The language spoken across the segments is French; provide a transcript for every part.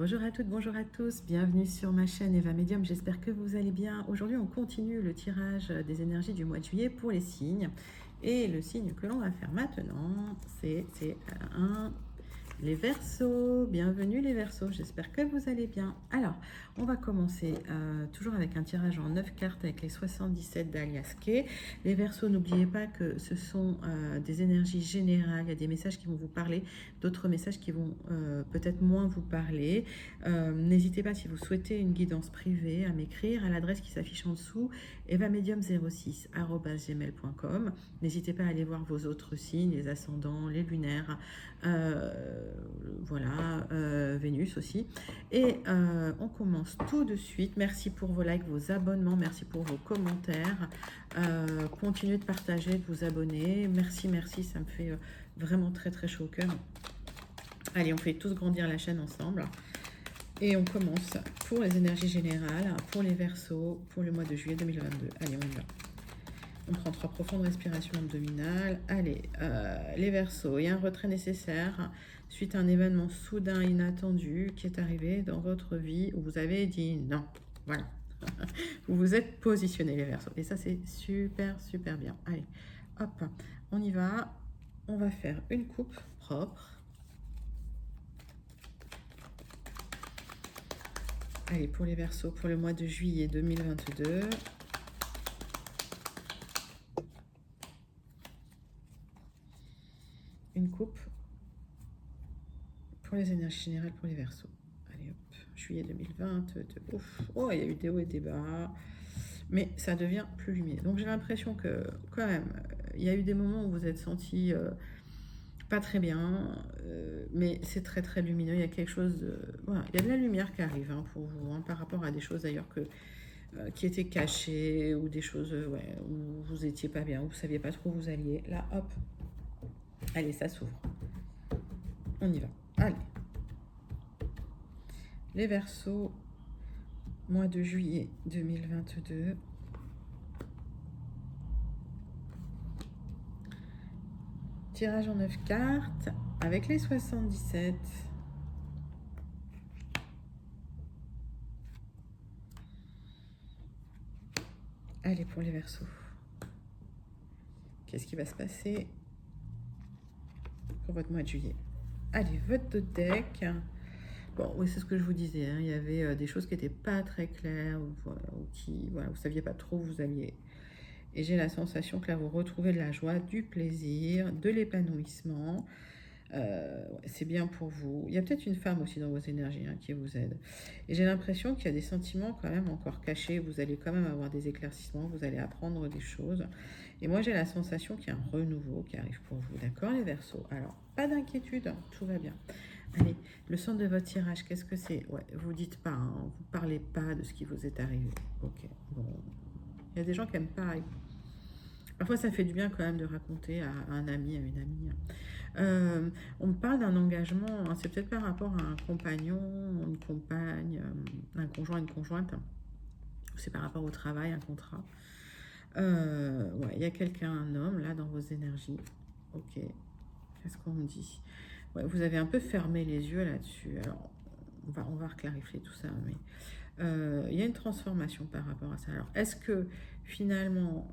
Bonjour à toutes, bonjour à tous, bienvenue sur ma chaîne Eva Medium, j'espère que vous allez bien. Aujourd'hui on continue le tirage des énergies du mois de juillet pour les signes. Et le signe que l'on va faire maintenant, c'est les Verseaux. Bienvenue les Verseaux, j'espère que vous allez bien. Alors, on va commencer toujours avec un tirage en 9 cartes avec les 77 d'Alias Kay. Les Verseaux, n'oubliez pas que ce sont des énergies générales. Il y a des messages qui vont vous parler, d'autres messages qui vont peut-être moins vous parler. N'hésitez pas, si vous souhaitez une guidance privée, à m'écrire à l'adresse qui s'affiche en dessous, evamedium06@gmail.com. N'hésitez pas à aller voir vos autres signes, les ascendants, les lunaires, voilà, Vénus aussi. Et on commence tout de suite. Merci pour vos likes, vos abonnements, merci pour vos commentaires. Continuez de partager, de vous abonner. Merci, merci, ça me fait vraiment très très chaud au cœur. Allez, on fait tous grandir la chaîne ensemble. Et on commence pour les énergies générales, pour les Verseaux, pour le mois de juillet 2022. Allez, on y va. On prend 3 profondes respirations abdominales. Allez, les Verseaux, il y a un retrait nécessaire suite à un événement soudain, inattendu qui est arrivé dans votre vie où vous avez dit non. Voilà. Vous vous êtes positionné, les Verseaux. Et ça, c'est super, super bien. Allez, hop, on y va. On va faire une coupe propre. Allez, pour les Verseaux, pour le mois de juillet 2022. Une coupe pour les énergies générales pour les Verseaux. Allez hop, juillet 2022. Ouf, oh, il y a eu des hauts et des bas, mais ça devient plus lumineux. Donc j'ai l'impression que quand même, il y a eu des moments où vous êtes senti pas très bien, mais c'est très très lumineux. Il y a quelque chose, voilà, il y a de la lumière qui arrive pour vous, par rapport à des choses d'ailleurs qui étaient cachées, ou des choses ouais, où vous étiez pas bien, où vous saviez pas trop où vous alliez. Là, hop, allez, ça s'ouvre. On y va. Allez. Les Verseaux, mois de juillet 2022. Tirage en 9 cartes avec les 77. Allez, pour les Verseaux. Qu'est-ce qui va se passer pour votre mois de juillet? Allez, votre deck. Bon, oui, c'est ce que je vous disais. Il y avait des choses qui n'étaient pas très claires, ou qui, voilà, vous ne saviez pas trop où vous alliez. Et j'ai la sensation que là, vous retrouvez de la joie, du plaisir, de l'épanouissement. C'est bien pour vous. Il y a peut-être une femme aussi dans vos énergies qui vous aide. Et j'ai l'impression qu'il y a des sentiments quand même encore cachés. Vous allez quand même avoir des éclaircissements, vous allez apprendre des choses. Et moi, j'ai la sensation qu'il y a un renouveau qui arrive pour vous. D'accord, les Verseaux? Alors, pas d'inquiétude, tout va bien. Allez, le centre de votre tirage, qu'est-ce que c'est? Ouais, vous dites pas, vous parlez pas de ce qui vous est arrivé. Ok, bon. Il y a des gens qui n'aiment pas. Parfois, ça fait du bien quand même de raconter à un ami, à une amie. On me parle d'un engagement, c'est peut-être par rapport à un compagnon, une compagne, un conjoint, une conjointe. C'est par rapport au travail, un contrat. Ouais, il y a quelqu'un, un homme, là, dans vos énergies. Ok, qu'est-ce qu'on me dit? Ouais, vous avez un peu fermé les yeux là-dessus. Alors, on va reclarifier tout ça, mais il y a une transformation par rapport à ça. Alors, est-ce que finalement,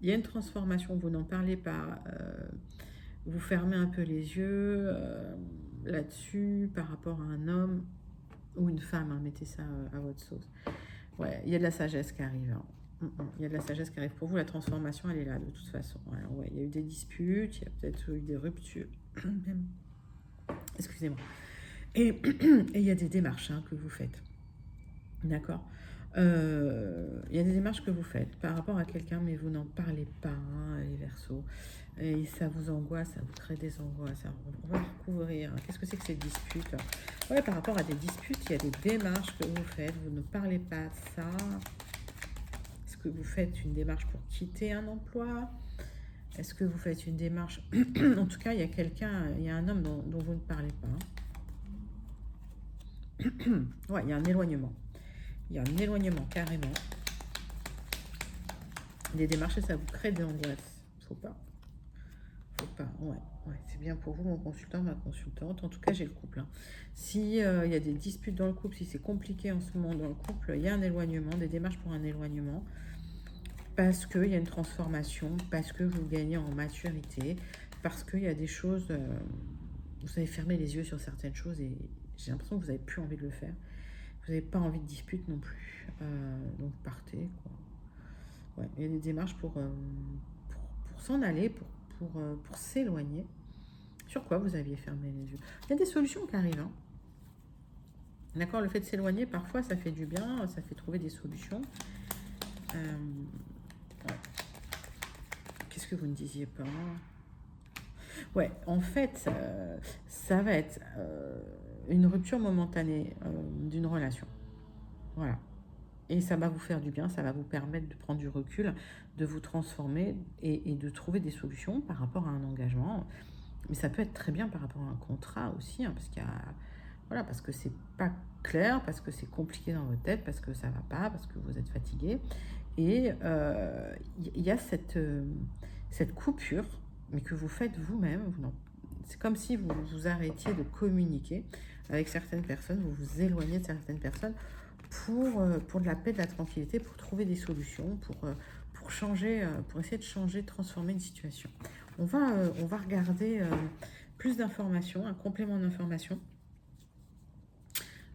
il y a une transformation, vous n'en parlez pas, vous fermez un peu les yeux là-dessus par rapport à un homme ou une femme, mettez ça à votre sauce. Ouais, il y a de la sagesse qui arrive. Il y a de la sagesse qui arrive pour vous. La transformation, elle est là de toute façon. Alors, ouais, il y a eu des disputes, il y a peut-être eu des ruptures. Excusez-moi. Et il y a des démarches que vous faites. D'accord. Il y a des démarches que vous faites par rapport à quelqu'un, mais vous n'en parlez pas, les Verseaux. Et ça vous angoisse, ça vous crée des angoisses. Alors, on va découvrir. Qu'est-ce que c'est que ces disputes? Ouais, par rapport à des disputes, il y a des démarches que vous faites. Vous ne parlez pas de ça. Est-ce que vous faites une démarche pour quitter un emploi? Est-ce que vous faites une démarche? En tout cas, il y a quelqu'un, il y a un homme dont vous ne parlez pas. Ouais, il y a un éloignement. Il y a un éloignement, carrément. Des démarches, ça vous crée de l'angoisse. Faut pas Faut pas, ouais, c'est bien pour vous, mon consultant, ma consultante. En tout cas, j'ai le couple. Hein. Si il y a des disputes dans le couple, si c'est compliqué en ce moment dans le couple, il y a un éloignement, des démarches pour un éloignement, parce qu'il y a une transformation, parce que vous gagnez en maturité, parce qu'il y a des choses, vous avez fermé les yeux sur certaines choses et j'ai l'impression que vous n'avez plus envie de le faire. Vous n'avez pas envie de dispute non plus, donc partez, quoi. Ouais, il y a des démarches pour s'en aller, pour s'éloigner. Sur quoi vous aviez fermé les yeux? Il y a des solutions qui arrivent. Hein. D'accord, le fait de s'éloigner, parfois, ça fait du bien, ça fait trouver des solutions. Ouais. Qu'est-ce que vous ne disiez pas? Ouais, en fait, ça va être une rupture momentanée d'une relation. Voilà. Et ça va vous faire du bien, ça va vous permettre de prendre du recul, de vous transformer et de trouver des solutions par rapport à un engagement. Mais ça peut être très bien par rapport à un contrat aussi, hein, parce qu'il y a, voilà, parce que c'est pas clair, parce que c'est compliqué dans votre tête, parce que ça va pas, parce que vous êtes fatigué. Et il y a cette coupure, mais que vous faites vous-même. C'est comme si vous vous arrêtiez de communiquer avec certaines personnes, vous vous éloignez de certaines personnes pour de la paix, de la tranquillité, pour trouver des solutions, pour changer, pour essayer de changer, de transformer une situation. On va regarder plus d'informations, un complément d'informations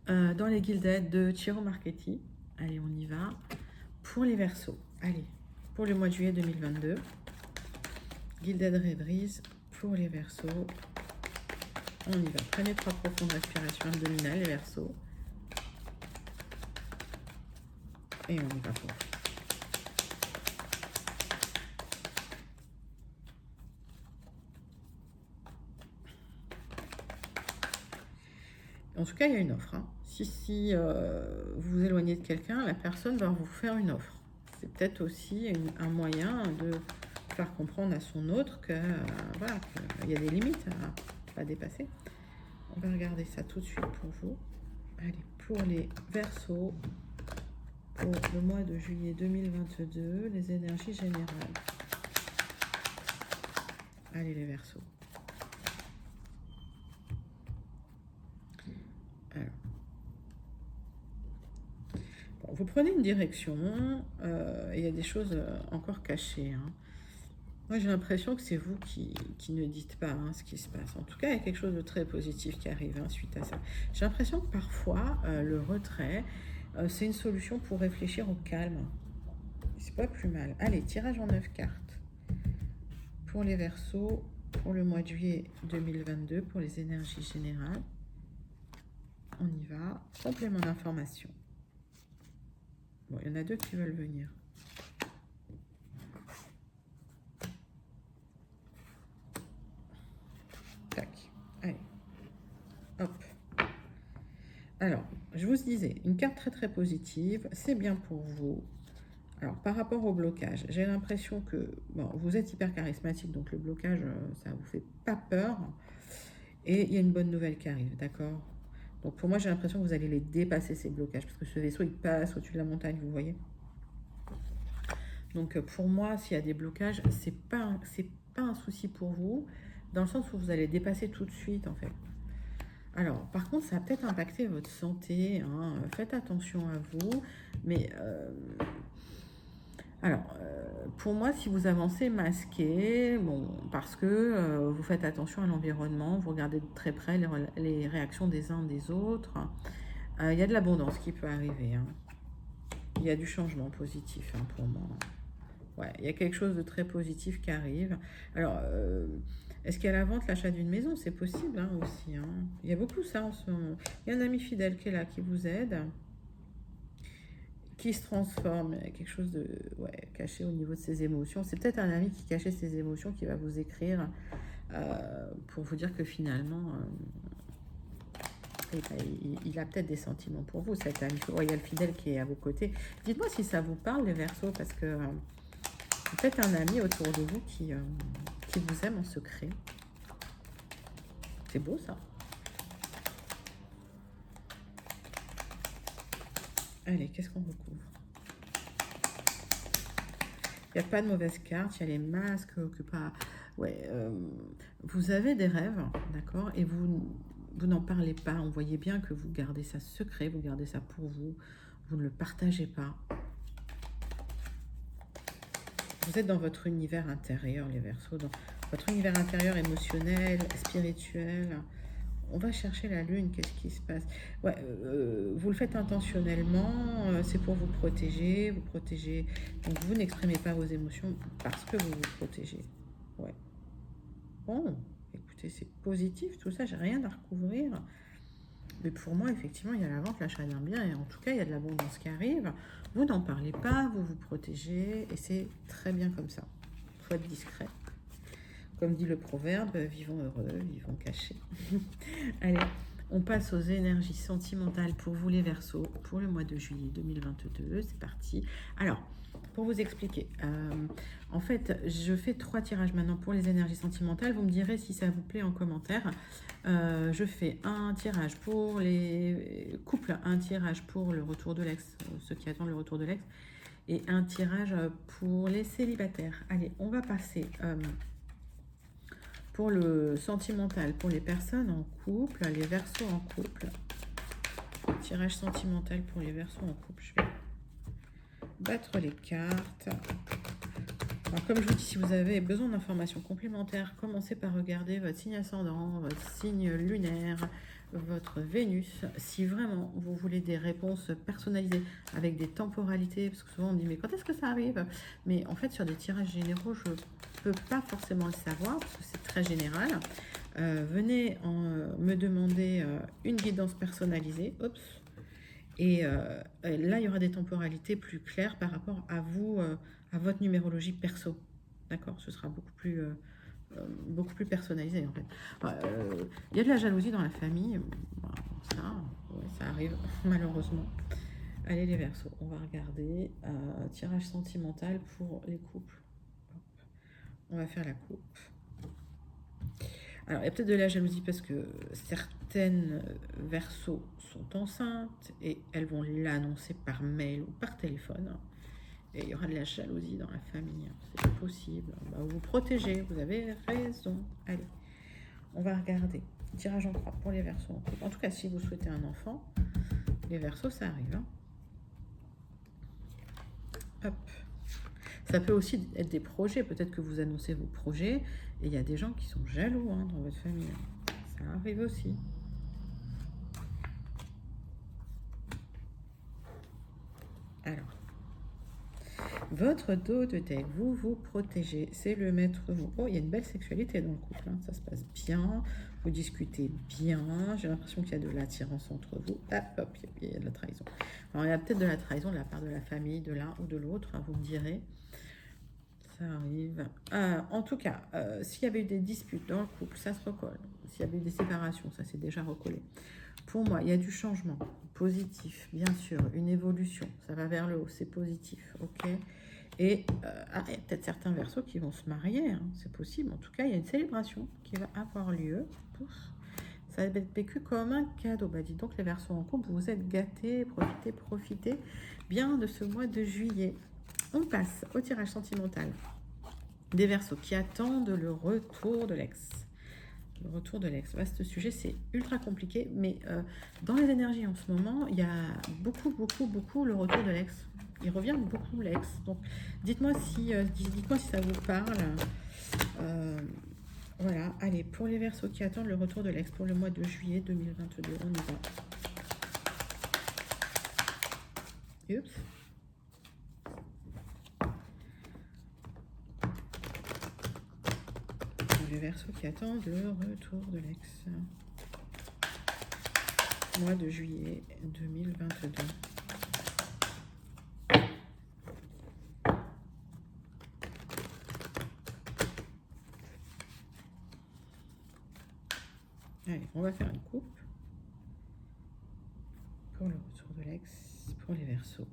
dans les Gilded de Ciro Marchetti. Allez, on y va. Pour les Verseaux, allez, pour le mois de juillet 2022. Gilded Rebrise pour les Verseaux. On y va. Prenez 3 profondes respirations abdominales, les Verseaux. Et on y va pour vous. En tout cas, il y a une offre. Hein. Si vous vous éloignez de quelqu'un, la personne va vous faire une offre. C'est peut-être aussi un moyen de faire comprendre à son autre que voilà, qu'il y a des limites à pas dépasser. On va regarder ça tout de suite pour vous. Allez, pour les Verseaux, pour le mois de juillet 2022, les énergies générales. Allez, les Verseaux. Alors. Bon, vous prenez une direction, il y a des choses encore cachées. Hein. Moi, j'ai l'impression que c'est vous qui ne dites pas ce qui se passe. En tout cas, il y a quelque chose de très positif qui arrive suite à ça. J'ai l'impression que parfois, le retrait, c'est une solution pour réfléchir au calme. C'est pas plus mal. Allez, tirage en 9 cartes. Pour les Verseaux, pour le mois de juillet 2022, pour les énergies générales. On y va. Complément d'information. Bon, il y en a 2 qui veulent venir. Tac. Allez. Hop. Alors, je vous disais, une carte très très positive, c'est bien pour vous. Alors, par rapport au blocage, j'ai l'impression que bon, vous êtes hyper charismatique, donc le blocage, ça ne vous fait pas peur. Et il y a une bonne nouvelle qui arrive, d'accord? Donc pour moi, j'ai l'impression que vous allez les dépasser, ces blocages, parce que ce vaisseau, il passe au-dessus de la montagne, vous voyez? Donc pour moi, s'il y a des blocages, c'est pas un souci pour vous, dans le sens où vous allez dépasser tout de suite, en fait. Alors, par contre, ça va peut-être impacter votre santé, hein. Faites attention à vous, mais... Alors, pour moi, si vous avancez masqué, bon, parce que vous faites attention à l'environnement, vous regardez de très près les réactions des uns des autres, il y a de l'abondance qui peut arriver. Hein. Il y a du changement positif pour moi. Ouais, il y a quelque chose de très positif qui arrive. Alors, est-ce qu'il y a la vente, l'achat d'une maison? C'est possible aussi. Hein. Il y a beaucoup ça en ce moment. Il y a un ami fidèle qui est là, qui vous aide, qui se transforme, quelque chose de caché au niveau de ses émotions. C'est peut-être un ami qui cachait ses émotions qui va vous écrire pour vous dire que finalement, il a peut-être des sentiments pour vous, cet ami royal fidèle qui est à vos côtés. Dites-moi si ça vous parle, les Verseaux, parce que peut-être un ami autour de vous qui vous aime en secret. C'est beau ça. Allez, qu'est-ce qu'on recouvre? Il n'y a pas de mauvaise carte, il y a les masques Ouais, vous avez des rêves, d'accord, et vous n'en parlez pas. On voyait bien que vous gardez ça secret, vous gardez ça pour vous, vous ne le partagez pas. Vous êtes dans votre univers intérieur, les Verseaux, dans votre univers intérieur émotionnel, spirituel. On va chercher la lune, qu'est-ce qui se passe? Ouais, vous le faites intentionnellement, c'est pour vous protéger, vous protégez. Donc vous n'exprimez pas vos émotions parce que vous vous protégez. Ouais. Bon, écoutez, c'est positif tout ça, j'ai rien à recouvrir. Mais pour moi, effectivement, il y a la vente, l'achat d'un bien, et en tout cas, il y a de l'abondance qui arrive. Vous n'en parlez pas, vous vous protégez, et c'est très bien comme ça. Il faut être discret. Comme dit le proverbe, vivons heureux, vivons cachés. Allez, on passe aux énergies sentimentales pour vous les Verseaux pour le mois de juillet 2022. C'est parti. Alors, pour vous expliquer, en fait, je fais 3 tirages maintenant pour les énergies sentimentales. Vous me direz si ça vous plaît en commentaire. Je fais un tirage pour les couples, un tirage pour le retour de l'ex, ceux qui attendent le retour de l'ex, et un tirage pour les célibataires. Allez, on va passer pour le sentimental, pour les personnes en couple, les Verseaux en couple. Tirage sentimental pour les Verseaux en couple. Je vais battre les cartes. Alors, comme je vous dis, si vous avez besoin d'informations complémentaires, commencez par regarder votre signe ascendant, votre signe lunaire, votre Vénus. Si vraiment vous voulez des réponses personnalisées avec des temporalités, parce que souvent on me dit mais quand est-ce que ça arrive? Mais en fait sur des tirages généraux, je ne peux pas forcément le savoir parce que c'est très général. Venez me demander une guidance personnalisée. Oups. Et là, il y aura des temporalités plus claires par rapport à vous, à votre numérologie perso. D'accord? Ce sera beaucoup plus personnalisé en fait. Il y a de la jalousie dans la famille. Ça arrive malheureusement. Allez les Verseaux, on va regarder tirage sentimental pour les couples. On va faire la coupe. Alors, il y a peut-être de la jalousie parce que certaines Verseaux sont enceintes et elles vont l'annoncer par mail ou par téléphone. Et il y aura de la jalousie dans la famille. C'est possible. Bah, vous vous protégez, vous avez raison. Allez, on va regarder. Tirage en croix pour les Verseaux en couple. En tout cas, si vous souhaitez un enfant, les Verseaux, ça arrive. Hein. Hop. Ça peut aussi être des projets. Peut-être que vous annoncez vos projets et il y a des gens qui sont jaloux hein, dans votre famille. Ça arrive aussi. Alors, votre dos de deck, vous vous protégez, c'est le maître mot. Oh, il y a une belle sexualité dans le couple, hein. Ça se passe bien, vous discutez bien, j'ai l'impression qu'il y a de l'attirance entre vous. Ah, hop, il y a de la trahison. Alors, il y a peut-être de la trahison de la part de la famille, de l'un ou de l'autre, hein, vous me direz. Ça arrive. En tout cas, s'il y avait eu des disputes dans le couple, ça se recolle. S'il y avait eu des séparations, ça s'est déjà recollé. Pour moi, il y a du changement positif, bien sûr, une évolution. Ça va vers le haut, c'est positif, ok. Et il y a peut-être certains Verseaux qui vont se marier, hein, c'est possible. En tout cas, il y a une célébration qui va avoir lieu. Ça va être vécu comme un cadeau. Bah, dis donc, les Verseaux en couple, vous êtes gâtés, profitez bien de ce mois de juillet. On passe au tirage sentimental des Verseaux qui attendent le retour de l'ex. Le retour de l'ex. Vaste sujet, c'est ultra compliqué, mais dans les énergies en ce moment, il y a beaucoup le retour de l'ex. Il revient beaucoup l'ex. Donc, dites-moi si ça vous parle. Voilà, allez, pour les Verseaux qui attendent le retour de l'ex pour le mois de juillet 2022, on y va. Oups. Les Verseaux qui attendent le retour de l'ex. Mois de juillet 2022. Allez, on va faire une coupe pour le retour de l'ex, pour les Verseaux.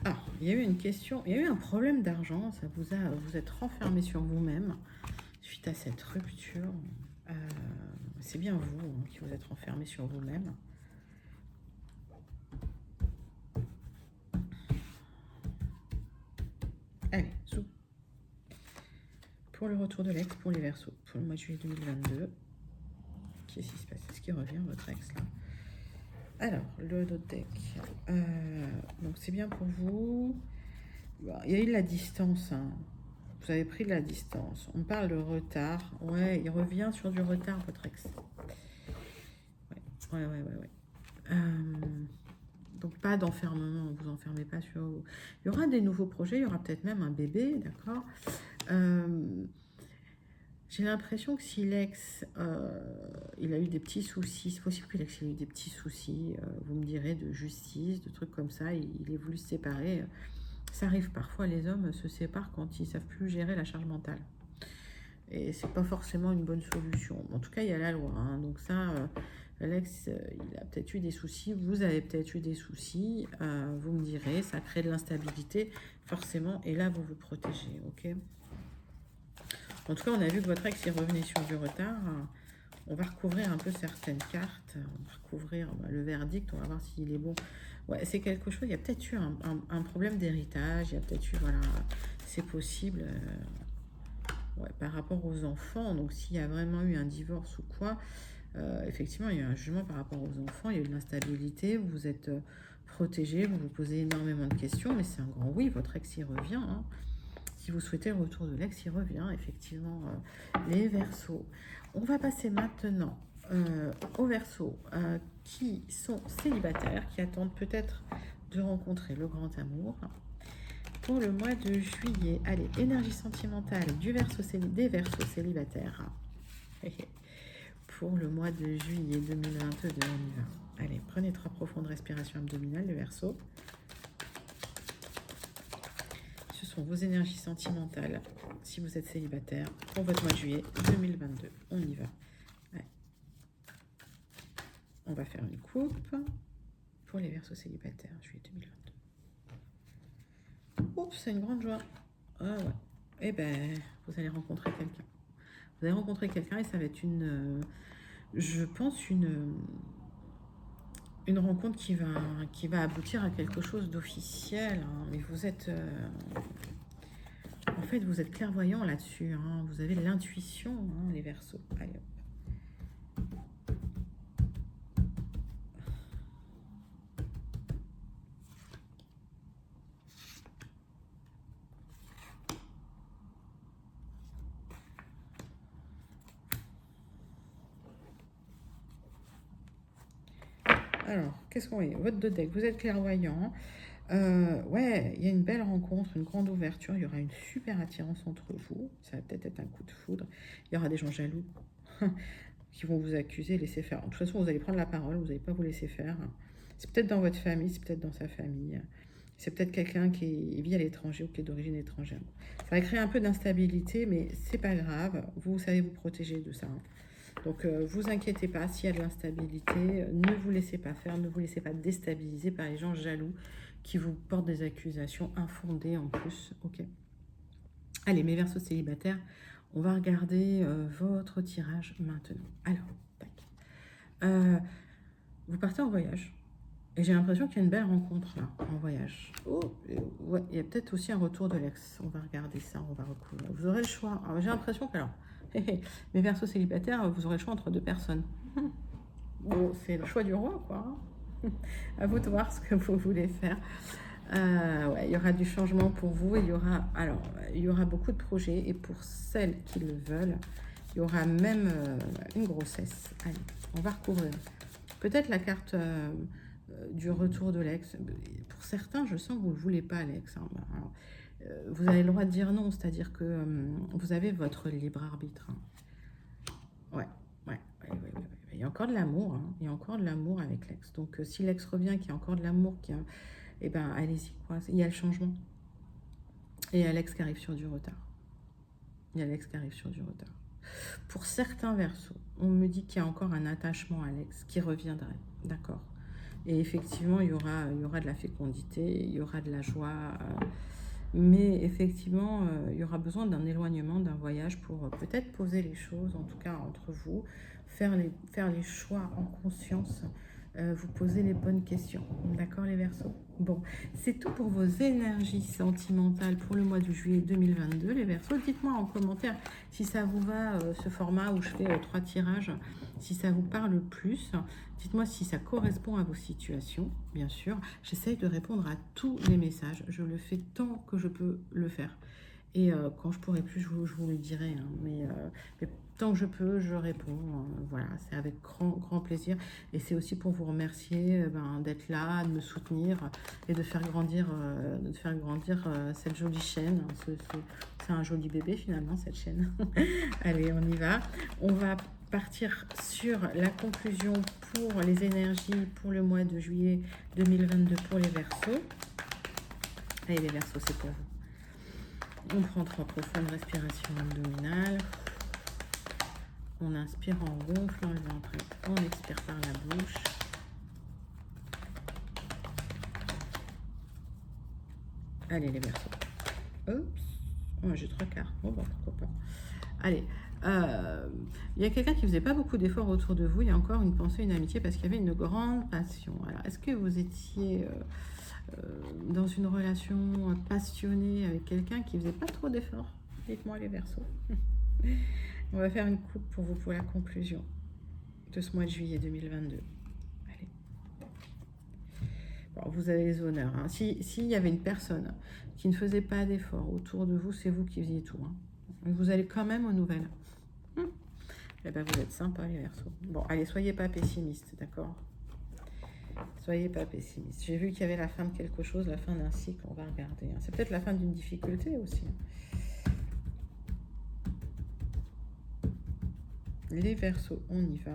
Ah, il y a eu une question, il y a eu un problème d'argent, ça vous êtes renfermé sur vous-même suite à cette rupture. C'est bien vous hein, qui vous êtes renfermé sur vous-même. Allez, zou. pour le retour de l'ex, pour les Verseaux, pour le mois de juillet 2022. Qu'est-ce qui se passe? Est-ce qu'il revient, votre ex, là? Alors, le dos de deck. Donc, c'est bien pour vous. Bon, il y a eu de la distance, hein. Vous avez pris de la distance. On parle de retard. Ouais, il revient sur du retard, votre ex. Ouais. Donc, pas d'enfermement. Vous enfermez pas sur vous. Il y aura des nouveaux projets. Il y aura peut-être même un bébé, d'accord. J'ai l'impression que si l'ex, il a eu des petits soucis, c'est possible que l'ex ait eu des petits soucis, vous me direz, de justice, de trucs comme ça, il est voulu se séparer. Ça arrive parfois, les hommes se séparent quand ils ne savent plus gérer la charge mentale. Et c'est pas forcément une bonne solution. En tout cas, il y a la loi, hein. Donc ça, l'ex, il a peut-être eu des soucis, vous avez peut-être eu des soucis, vous me direz, ça crée de l'instabilité, forcément, et là, vous vous protégez, ok? En tout cas, on a vu que votre ex, il revenait sur du retard. On va recouvrir un peu certaines cartes. On va recouvrir le verdict. On va voir s'il est bon. Ouais, c'est quelque chose. Il y a peut-être eu un problème d'héritage. Il y a peut-être eu, voilà, c'est possible. Ouais, par rapport aux enfants. Donc, s'il y a vraiment eu un divorce ou quoi, effectivement, il y a eu un jugement par rapport aux enfants. Il y a eu de l'instabilité. Vous êtes protégé. Vous vous posez énormément de questions. Mais c'est un grand oui. Votre ex, il revient, hein. Si vous souhaitez le retour de l'ex, il revient, effectivement, les Verseaux. On va passer maintenant aux Verseaux qui sont célibataires, qui attendent peut-être de rencontrer le grand amour. Pour le mois de juillet, allez, énergie sentimentale des Verseaux célibataires. Pour le mois de juillet 2022, on y va. Allez, prenez 3 profondes respirations abdominales, les Verseaux. Ce sont vos énergies sentimentales, si vous êtes célibataire, pour votre mois de juillet 2022. On y va. Ouais. On va faire une coupe pour les Verseaux célibataires, juillet 2022. Oups, c'est une grande joie. Ah ouais. Eh ben, vous allez rencontrer quelqu'un. Vous allez rencontrer quelqu'un et ça va être je pense, une rencontre qui va aboutir à quelque chose d'officiel, hein. Mais vous êtes... en fait, vous êtes clairvoyant là-dessus, hein. Vous avez de l'intuition, hein, les Verseaux. Allez, hop. Alors, qu'est-ce qu'on voit? Votre deux deck, vous êtes clairvoyant. Ouais, il y a une belle rencontre, une grande ouverture. Il y aura une super attirance entre vous. Ça va peut-être être un coup de foudre. Il y aura des gens jaloux qui vont vous accuser, laisser faire. De toute façon, vous allez prendre la parole, vous n'allez pas vous laisser faire. C'est peut-être dans votre famille, c'est peut-être dans sa famille. C'est peut-être quelqu'un qui vit à l'étranger ou qui est d'origine étrangère. Ça va créer un peu d'instabilité, mais c'est pas grave. Vous savez vous protéger de ça. Donc, vous inquiétez pas s'il y a de l'instabilité. Ne vous laissez pas faire, ne vous laissez pas déstabiliser par les gens jaloux qui vous portent des accusations infondées en plus. Ok. Allez, mes Verseaux célibataires, on va regarder votre tirage maintenant. Alors, tac. Vous partez en voyage. Et j'ai l'impression qu'il y a une belle rencontre là, en voyage. Oh, ouais, il y a peut-être aussi un retour de l'ex. On va regarder ça, on va recouvrir. Vous aurez le choix. Alors, j'ai l'impression que, alors, mes Verseaux célibataires, vous aurez le choix entre 2 personnes. Bon, c'est le choix du roi, quoi. À vous de voir ce que vous voulez faire. Ouais, il y aura du changement pour vous. Et il y aura beaucoup de projets. Et pour celles qui le veulent, il y aura même une grossesse. Allez, on va recouvrir. Peut-être la carte du retour de l'ex. Pour certains, je sens que vous ne le voulez pas, l'ex. Hein. Alors, vous avez le droit de dire non, c'est-à-dire que vous avez votre libre arbitre. Hein. Ouais. Il y a encore de l'amour, hein. Il y a encore de l'amour avec l'ex. Donc, si l'ex revient, qu'il y a encore de l'amour, eh ben, allez-y, quoi. Il y a le changement. Et il y a l'ex qui arrive sur du retard. Pour certains Verseaux, on me dit qu'il y a encore un attachement à l'ex qui reviendrait, d'accord. Et effectivement, il y aura de la fécondité, il y aura de la joie, mais effectivement, il y aura besoin d'un éloignement, d'un voyage pour peut-être poser les choses, en tout cas entre vous, faire les choix en conscience vous posez les bonnes questions. D'accord les Verseaux? Bon, c'est tout pour vos énergies sentimentales pour le mois de juillet 2022 les Verseaux. Dites-moi en commentaire si ça vous va, ce format où je fais 3 tirages, si ça vous parle plus. Dites-moi si ça correspond à vos situations, bien sûr. J'essaye de répondre à tous les messages. Je le fais tant que je peux le faire. Et quand je pourrai plus, je vous le dirai. Hein. Mais tant que je peux, je réponds. Voilà, c'est avec grand plaisir. Et c'est aussi pour vous remercier d'être là, de me soutenir et de faire grandir, cette jolie chaîne. C'est un joli bébé finalement, cette chaîne. Allez, on y va. On va partir sur la conclusion pour les énergies pour le mois de juillet 2022 pour les Verseaux. Allez, les Verseaux, c'est pour vous. On prend 3 profondes respirations abdominales. On inspire en gonflant le ventre. On expire par la bouche. Allez, les Verseaux. Oups. Oh, j'ai 3 quarts. Bon, bah, pourquoi pas. Allez. Il y a quelqu'un qui faisait pas beaucoup d'efforts autour de vous. Il y a encore une pensée, une amitié, parce qu'il y avait une grande passion. Alors, est-ce que vous étiez... dans une relation passionnée avec quelqu'un qui faisait pas trop d'efforts? Dites-moi les Verseaux. On va faire une coupe pour vous pour la conclusion de ce mois de juillet 2022. Allez. Bon, vous avez les honneurs. Hein. S'il y avait une personne qui ne faisait pas d'efforts autour de vous, c'est vous qui faisiez tout. Hein. Vous allez quand même aux nouvelles. Eh ben, vous êtes sympa les Verseaux. Bon, allez, soyez pas pessimistes, d'accord? Soyez pas pessimiste. J'ai vu qu'il y avait la fin de quelque chose, la fin d'un cycle, on va regarder. Hein. C'est peut-être la fin d'une difficulté aussi. Les Verseaux, on y va.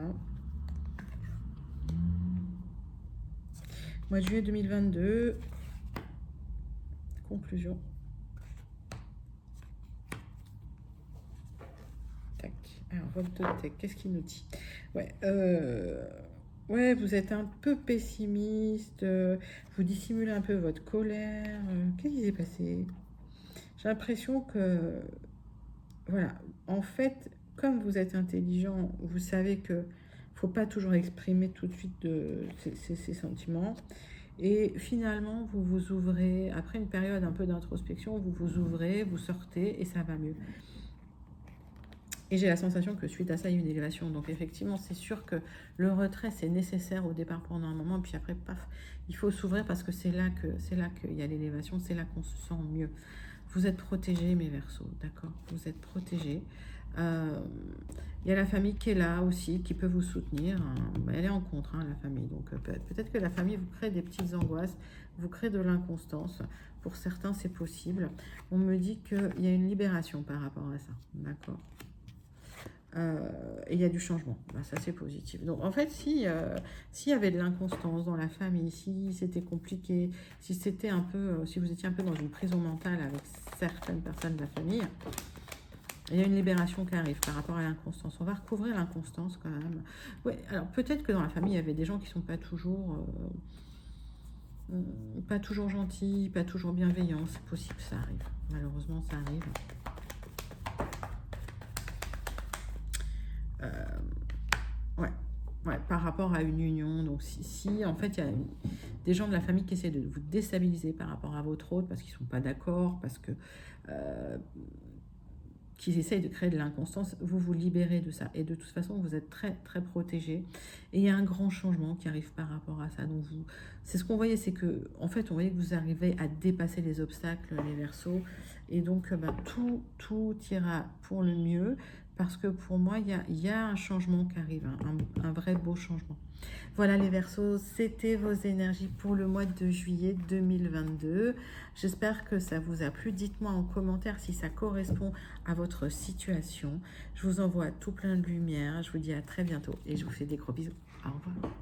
Mois de juillet 2022. Conclusion. Tac. Alors, votre deck, qu'est-ce qu'il nous dit? Ouais, vous êtes un peu pessimiste, vous dissimulez un peu votre colère. Qu'est-ce qui s'est passé? J'ai l'impression que, voilà, en fait, comme vous êtes intelligent, vous savez que faut pas toujours exprimer tout de suite ces sentiments. Et finalement, vous vous ouvrez, après une période un peu d'introspection, vous vous ouvrez, vous sortez et ça va mieux. Et j'ai la sensation que suite à ça, il y a une élévation. Donc effectivement, c'est sûr que le retrait, c'est nécessaire au départ pendant un moment. Puis après, paf, il faut s'ouvrir parce que c'est là qu'il y a l'élévation, c'est là qu'on se sent mieux. Vous êtes protégés, mes Verseaux, d'accord? Vous êtes protégés. Il y a la famille qui est là aussi, qui peut vous soutenir. Hein. Elle est en contre, hein, la famille. Donc peut-être que la famille vous crée des petites angoisses, vous crée de l'inconstance. Pour certains, c'est possible. On me dit qu'il y a une libération par rapport à ça, d'accord? Et il y a du changement, ben, ça c'est positif. Donc en fait, s'il y avait de l'inconstance dans la famille, si c'était compliqué, si c'était un peu, si vous étiez un peu dans une prison mentale avec certaines personnes de la famille, il y a une libération qui arrive par rapport à l'inconstance. On va recouvrir l'inconstance quand même. Ouais, alors peut-être que dans la famille, il y avait des gens qui sont pas toujours gentils, pas toujours bienveillants. C'est possible, ça arrive. Malheureusement, ça arrive. Ouais, par rapport à une union. Donc si en fait il y a des gens de la famille qui essaient de vous déstabiliser par rapport à votre autre parce qu'ils ne sont pas d'accord, parce que qu'ils essayent de créer de l'inconstance, vous vous libérez de ça. Et de toute façon, vous êtes très très protégés. Et il y a un grand changement qui arrive par rapport à ça. Donc c'est ce qu'on voyait, c'est que en fait on voyait que vous arrivez à dépasser les obstacles, les Verseaux. Et donc tout ira pour le mieux. Parce que pour moi, il y a un changement qui arrive, un vrai beau changement. Voilà les Verseaux, c'était vos énergies pour le mois de juillet 2022. J'espère que ça vous a plu. Dites-moi en commentaire si ça correspond à votre situation. Je vous envoie tout plein de lumière. Je vous dis à très bientôt et je vous fais des gros bisous. Au revoir.